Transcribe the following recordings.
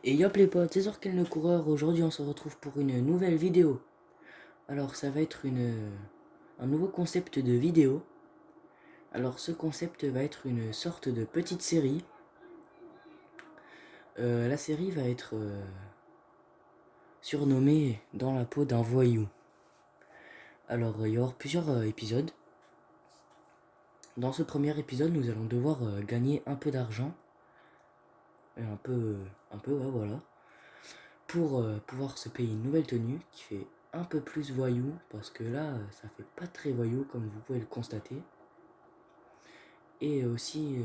Et yop les potes, c'est Zorkel le coureur, aujourd'hui on se retrouve pour une nouvelle vidéo. Alors ça va être un nouveau concept de vidéo. Alors ce concept va être une sorte de petite série. La série va être surnommée Dans la peau d'un voyou. Alors il y aura plusieurs épisodes. Dans ce premier épisode nous allons devoir gagner un peu d'argent. Ouais, voilà. Pour pouvoir se payer une nouvelle tenue qui fait un peu plus voyou, parce que là ça fait pas très voyou comme vous pouvez le constater. Et aussi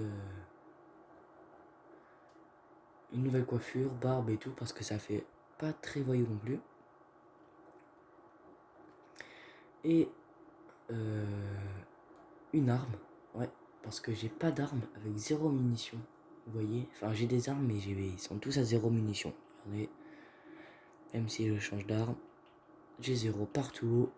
une nouvelle coiffure, barbe et tout, parce que ça fait pas très voyou non plus. Et une arme, ouais, parce que j'ai pas d'arme avec zéro munition. Vous voyez, enfin j'ai des armes mais ils sont tous à zéro munition. Regardez, même si je change d'arme, j'ai zéro partout.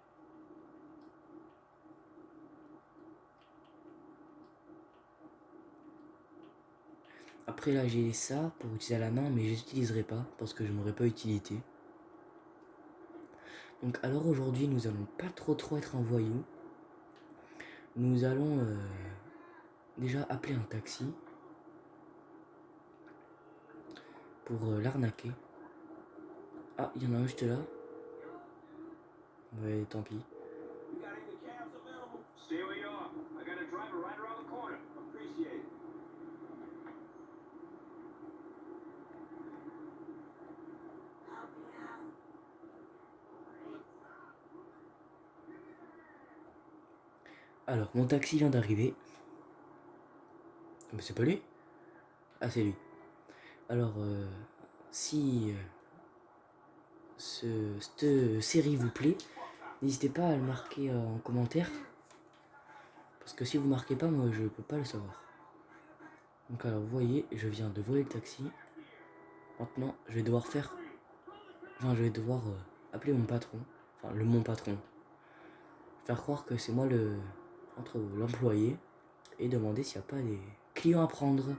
Après là j'ai ça pour utiliser à la main, mais je n'utiliserai pas parce que je n'aurai pas utilité. Donc alors aujourd'hui nous allons pas trop être un voyou. Nous allons déjà appeler un taxi pour l'arnaquer. Ah, il y en a un juste là. Ouais, tant pis. Alors, mon taxi vient d'arriver. Mais c'est pas lui? Ah, c'est lui. Alors, si cette série vous plaît, n'hésitez pas à le marquer en commentaire. Parce que si vous marquez pas, moi je peux pas le savoir. Donc alors, vous voyez, je viens de voler le taxi. Maintenant, je vais devoir appeler mon patron. Enfin, mon patron. Faire croire que c'est moi l'employé. Et demander s'il n'y a pas des clients à prendre.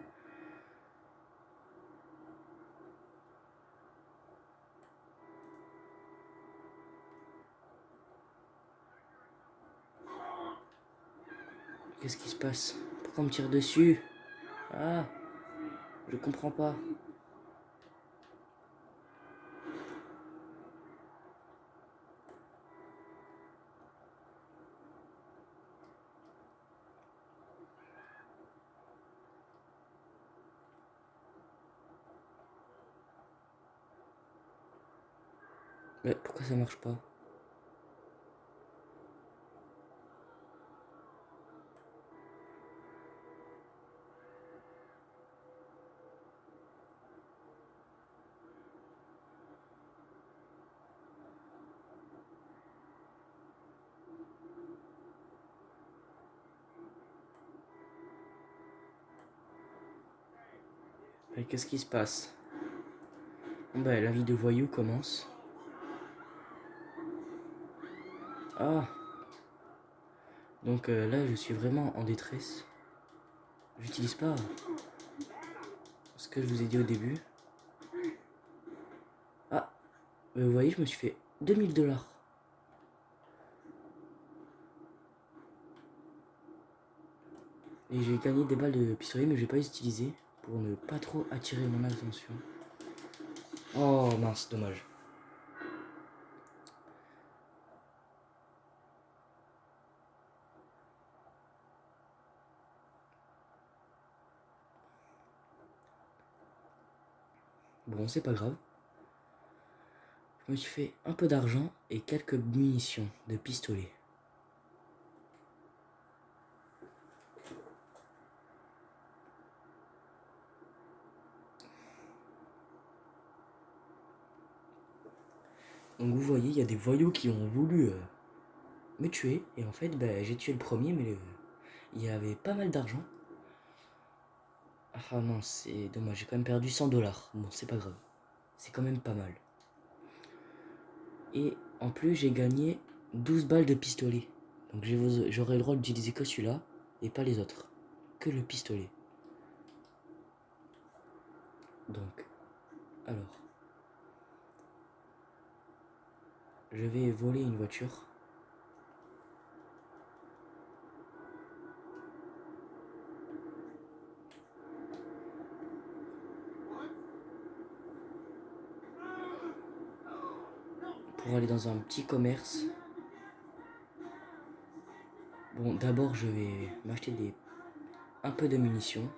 Qu'est-ce qui se passe? Pourquoi on me tire dessus? Ah, je comprends pas. Mais pourquoi ça marche pas? Mais qu'est-ce qui se passe? Bon bah la vie de voyou commence. Ah, donc là je suis vraiment en détresse. J'utilise pas ce que je vous ai dit au début. Ah, vous voyez, je me suis fait 2000 $. Et j'ai gagné des balles de pistolet, mais je vais pas les utiliser pour ne pas trop attirer mon attention. Oh mince, dommage. Bon, c'est pas grave. Je me suis fait un peu d'argent et quelques munitions de pistolet. Donc vous voyez, il y a des voyous qui ont voulu me tuer. Et en fait, j'ai tué le premier, mais il y avait pas mal d'argent. Ah non, c'est dommage, j'ai quand même perdu 100 $. Bon, c'est pas grave. C'est quand même pas mal. Et en plus, j'ai gagné 12 balles de pistolet. Donc j'aurai le droit d'utiliser que celui-là et pas les autres. Que le pistolet. Donc, Alors, je vais voler une voiture. Pour aller dans un petit commerce. Bon, d'abord, je vais m'acheter un peu de munitions.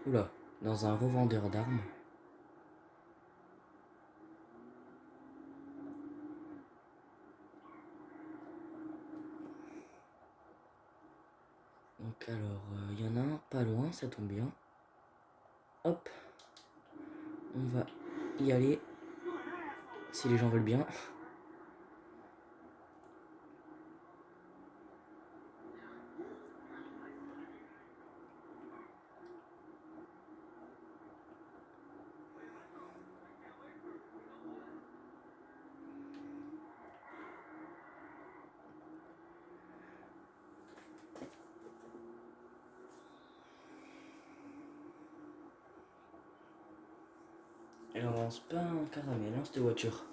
Oula, dans un revendeur d'armes. Donc alors, il y en a un pas loin, ça tombe bien. Hop, on va y aller, si les gens veulent bien. Elle avance pas un caramel, hein, cette voiture.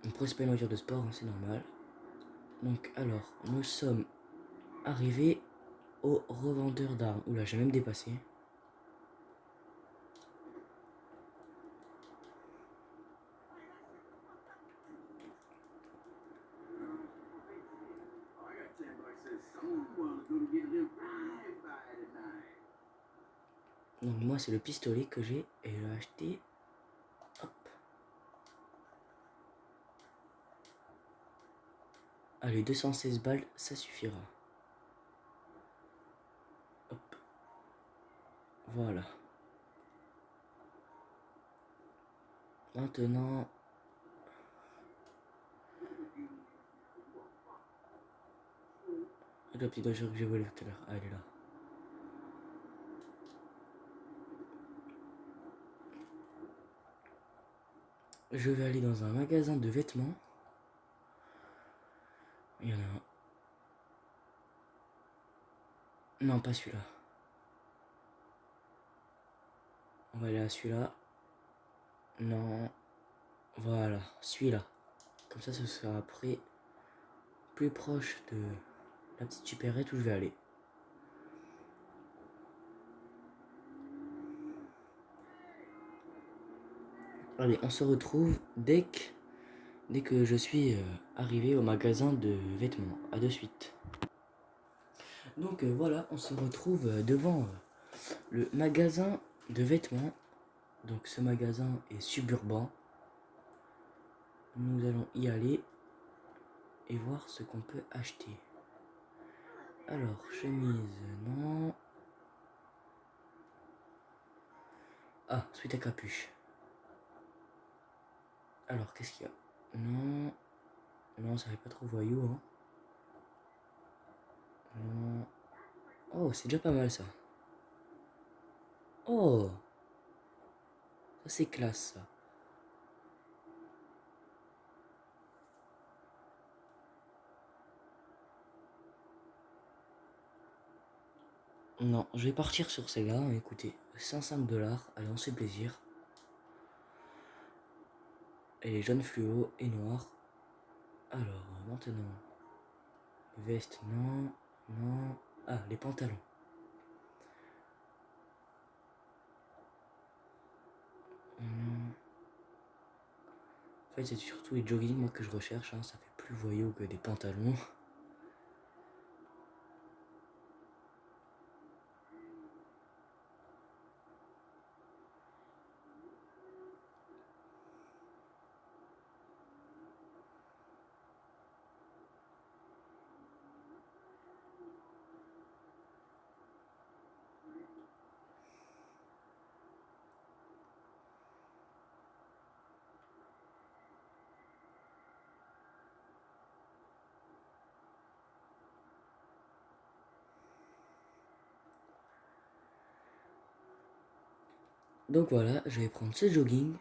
Après, c'est pas une voiture de sport, hein, c'est normal. Donc alors, nous sommes arrivés au revendeur d'armes. Oula, j'ai même dépassé. Donc moi, c'est le pistolet que j'ai et je l'ai acheté. Hop. Allez, 216 balles, ça suffira. Hop. Voilà. Maintenant... La petite voiture que j'ai volée tout à l'heure. Ah, elle est là. Je vais aller dans un magasin de vêtements. Il y en a un. Non, pas celui-là. On va aller à celui-là. Non. Voilà, celui-là. Comme ça, ce sera après plus proche de la petite supérette où je vais aller. Allez, on se retrouve dès que je suis arrivé au magasin de vêtements. À de suite. Donc voilà, on se retrouve devant le magasin de vêtements. Donc ce magasin est suburbain. Nous allons y aller et voir ce qu'on peut acheter. Alors, chemise, non. Ah, sweat à capuche. Alors, qu'est-ce qu'il y a? Non. Non, ça fait pas trop voyou, hein. Non. Oh, c'est déjà pas mal, ça. Oh, ça c'est classe, ça. Non, je vais partir sur celle-là. Écoutez, 500 $. Allez, on se fait plaisir. Elle est jaune fluo et noire. Alors, maintenant. Veste, non. Non. Ah, les pantalons. Hmm. En fait, c'est surtout les jogging, moi, que je recherche. Hein. Ça fait plus voyou que des pantalons. Donc voilà, je vais prendre ce jogging.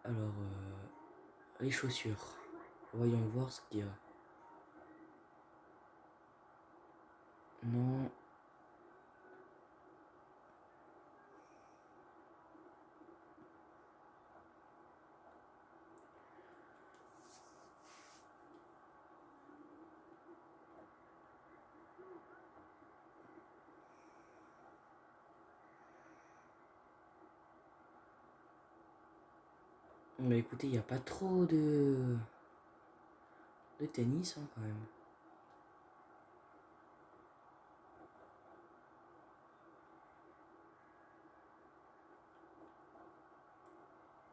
Alors, les chaussures. Voyons voir ce qu'il y a. Non. Mais écoutez, il n'y a pas trop de tennis hein, quand même.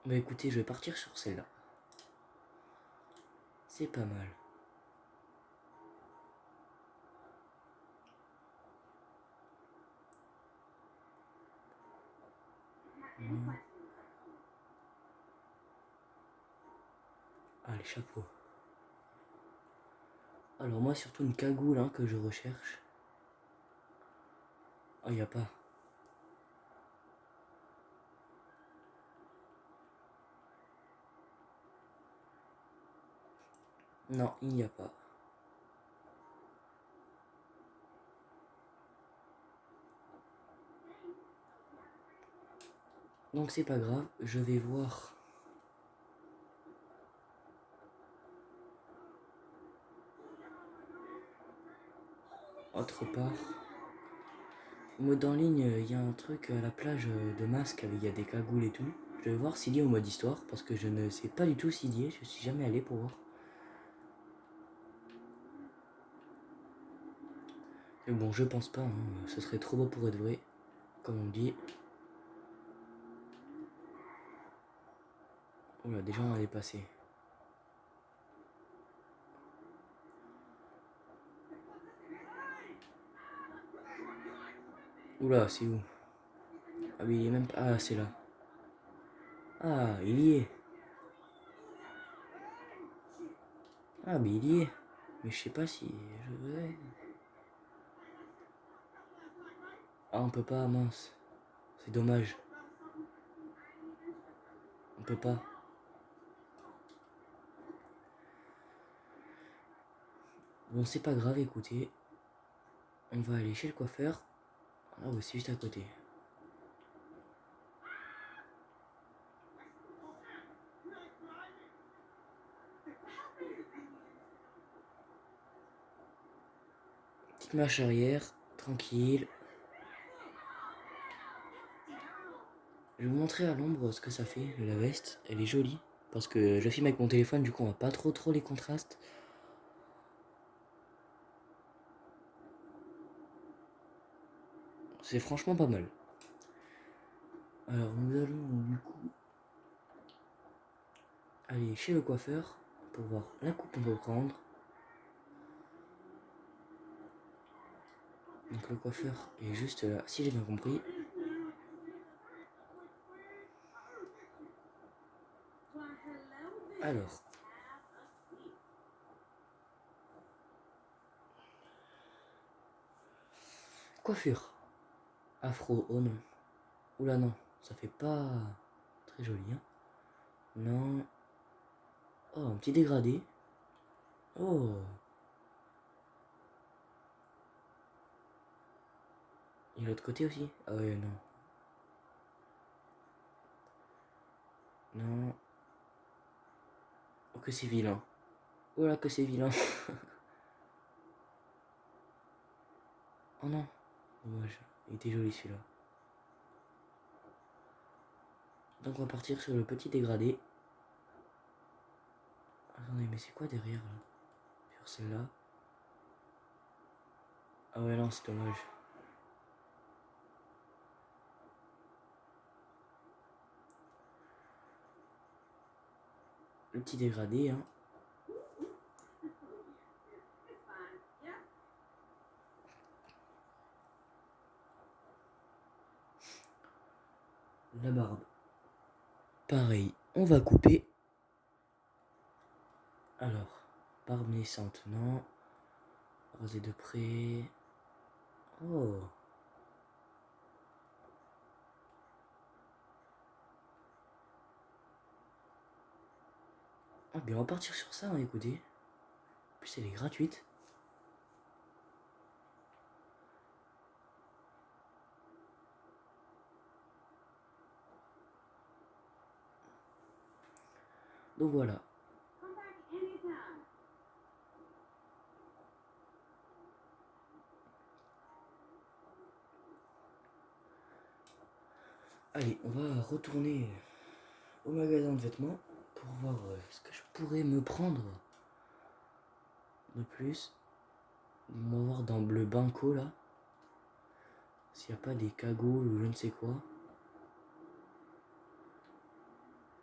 Mais écoutez, je vais partir sur celle-là. C'est pas mal. Mmh. Ah, les chapeaux. Alors moi, surtout une cagoule hein, que je recherche. Ah, il n'y a pas. Non, il n'y a pas. Donc c'est pas grave, je vais voir autre part. Au mode en ligne, il y a un truc à la plage de masques, il y a des cagoules et tout. Je vais voir s'il y est au mode histoire, parce que je ne sais pas du tout s'il y est, je suis jamais allé pour voir. Mais bon, je pense pas, hein, ce serait trop beau pour être vrai, comme on dit. Oula, déjà on est passé. Oula, c'est où? Ah oui, il est même pas... Ah, c'est là. Ah, il y est. Ah, mais il y est. Mais je sais pas si je vais... Ah, on peut pas, mince. C'est dommage. On peut pas. Bon, c'est pas grave, écoutez. On va aller chez le coiffeur. Ah oui, c'est juste à côté. Petite marche arrière, tranquille. Je vais vous montrer à l'ombre ce que ça fait, la veste. Elle est jolie. Parce que je filme avec mon téléphone, du coup on voit pas trop les contrastes. C'est franchement pas mal. Alors nous allons du coup aller chez le coiffeur pour voir la coupe qu'on peut prendre. Donc le coiffeur est juste là, si j'ai bien compris. Alors. Coiffure. Afro, oh non. Oula non, ça fait pas très joli hein. Non. Oh, un petit dégradé. Oh. Et l'autre côté aussi. Ah ouais, non. Non. Oh que c'est vilain. Oh là que c'est vilain. Oh non. Dommage. Il était joli celui-là. Donc on va partir sur le petit dégradé. Attendez, mais c'est quoi derrière là? Sur celle-là. Ah ouais non, c'est dommage. Le petit dégradé, hein. La barbe. Pareil, on va couper. Alors, barbe naissante, non. Rasé de près. Oh. Ah, bien, on va partir sur ça, hein, écoutez. En plus, elle est gratuite. Donc voilà. Allez, on va retourner au magasin de vêtements pour voir ce que je pourrais me prendre de plus. On va voir dans le banco là s'il n'y a pas des cagoules ou je ne sais quoi.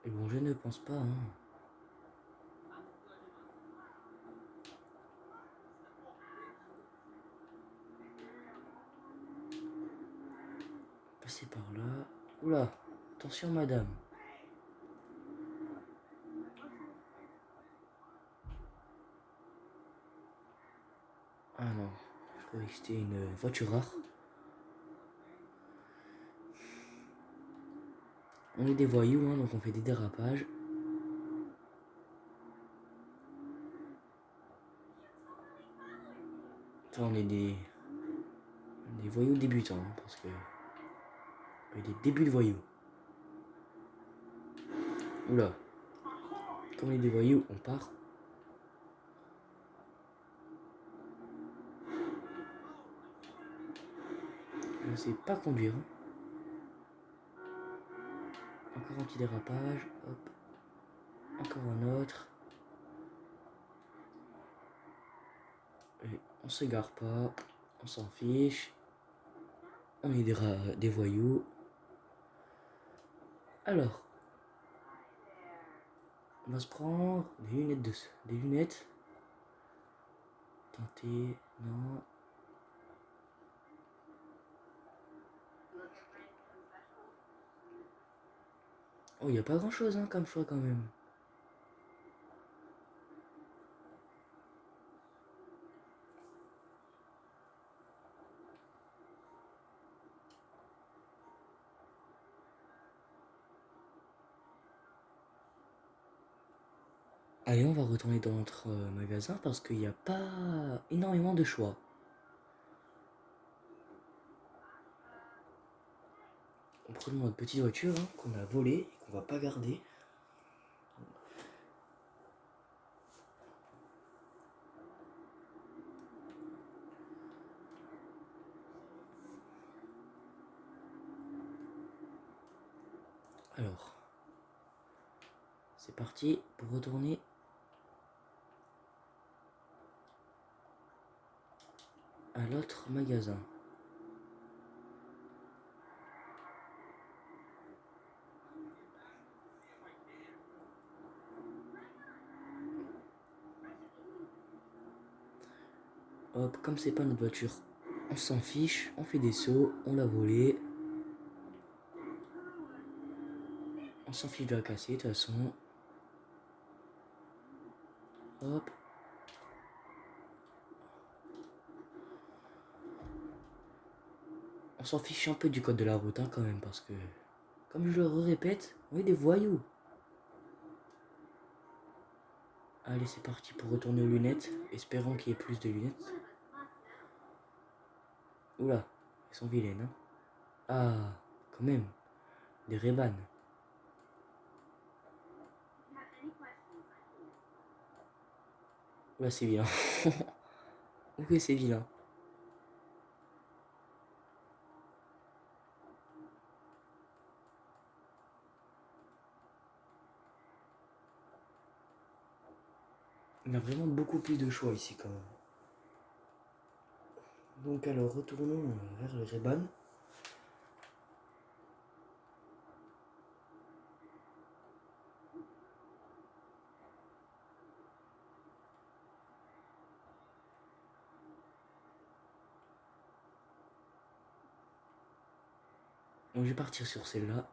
Et bon, je ne pense pas, hein. Passer par là. Oula, attention madame. Ah non, je croyais que c'était une voiture rare. On est des voyous, hein, donc on fait des dérapages. Enfin, on est des voyous débutants, hein, parce que on est des débuts de voyous. Oula, comme on est des voyous, on part. Je ne sais pas conduire, hein. Encore un petit dérapage, hop. Encore un autre. Et on s'égare pas, on s'en fiche. On est des voyous. Alors, on va se prendre des lunettes des lunettes. Tenter, non. Oh, il n'y a pas grand chose, hein, comme choix quand même. Allez, on va retourner dans notre magasin parce qu'il n'y a pas énormément de choix. On prend notre petite voiture, hein, qu'on a volée et qu'on va pas garder. Alors, c'est parti pour retourner à l'autre magasin. Hop, comme c'est pas notre voiture, on s'en fiche, on fait des sauts, on l'a volée. On s'en fiche de la casser de toute façon. Hop. On s'en fiche un peu du code de la route, hein, quand même, parce que, comme je le répète, on est des voyous. Allez, c'est parti pour retourner aux lunettes. Espérons qu'il y ait plus de lunettes. Oula, elles sont vilaines, hein. Ah, quand même, des Ray-Ban. Oula, c'est vilain. Ok, c'est vilain. On a vraiment beaucoup plus de choix ici, quand même. Donc alors, retournons vers le Ray-Ban. Donc je vais partir sur celle-là.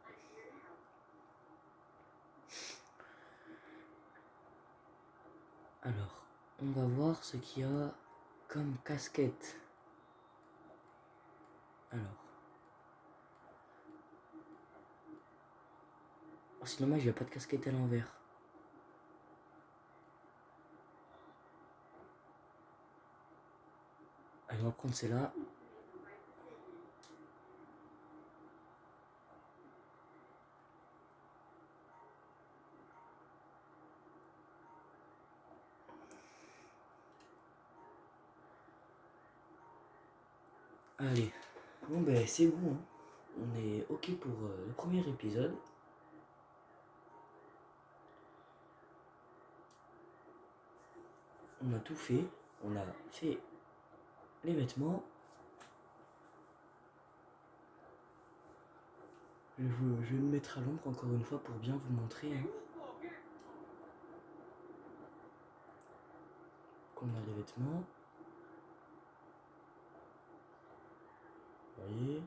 Alors, on va voir ce qu'il y a comme casquette. Alors. Oh, c'est dommage, il n'y a pas de casquette à l'envers. on va prendre celle-là. Allez, bon ben c'est bon, hein. On est ok pour le premier épisode. On a tout fait, on a fait les vêtements. Je vais me mettre à l'ombre encore une fois pour bien vous montrer hein, qu'on a les vêtements. Vous voyez.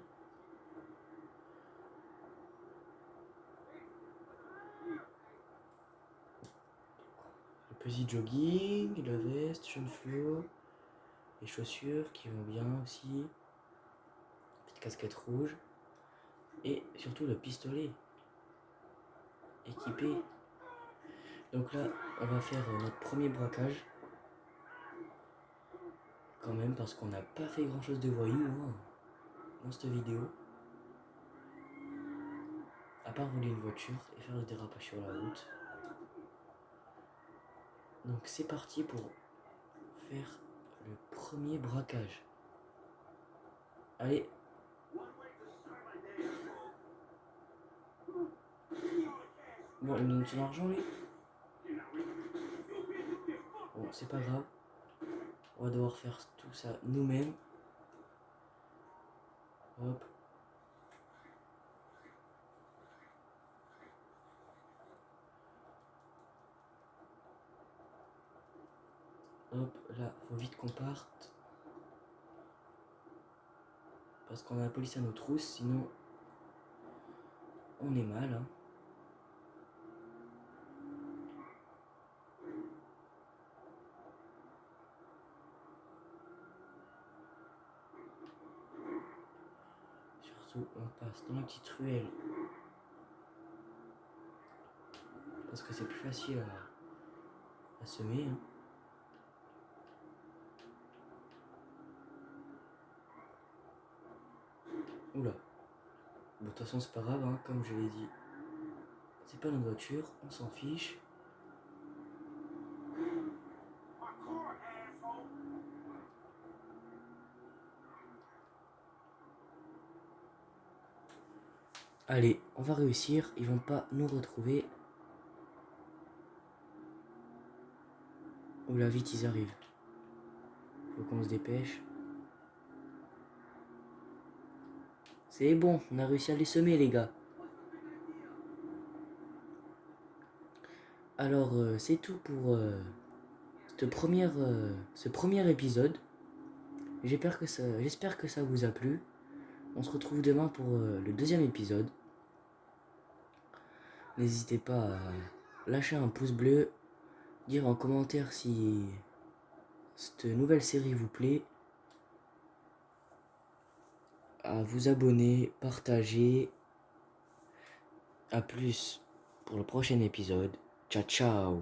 Le petit jogging, la veste, jaune fluo, les chaussures qui vont bien aussi, petite casquette rouge et surtout le pistolet équipé. Donc là, on va faire notre premier braquage quand même parce qu'on n'a pas fait grand chose de voyou hein, dans cette vidéo. À part voler une voiture et faire le dérapage sur la route. Donc c'est parti pour faire le premier braquage. Allez. Bon, il me donne son argent lui. Bon, c'est pas grave. On va devoir faire tout ça nous-mêmes. Hop. Hop, là, faut vite qu'on parte. Parce qu'on a la police à nos trousses, sinon on est mal. Hein. Surtout, on passe dans la petite ruelle. Parce que c'est plus facile à semer. Hein. Oula. Bon, de toute façon, c'est pas grave, hein, comme je l'ai dit. C'est pas notre voiture, on s'en fiche. Allez, on va réussir, ils vont pas nous retrouver. Oula, vite, ils arrivent. Faut qu'on se dépêche. C'est bon, on a réussi à les semer, les gars. Alors, c'est tout pour ce premier épisode. J'espère que ça vous a plu. On se retrouve demain pour le deuxième épisode. N'hésitez pas à lâcher un pouce bleu, dire en commentaire si cette nouvelle série vous plaît, à vous abonner, partager. A plus pour le prochain épisode. Ciao ciao.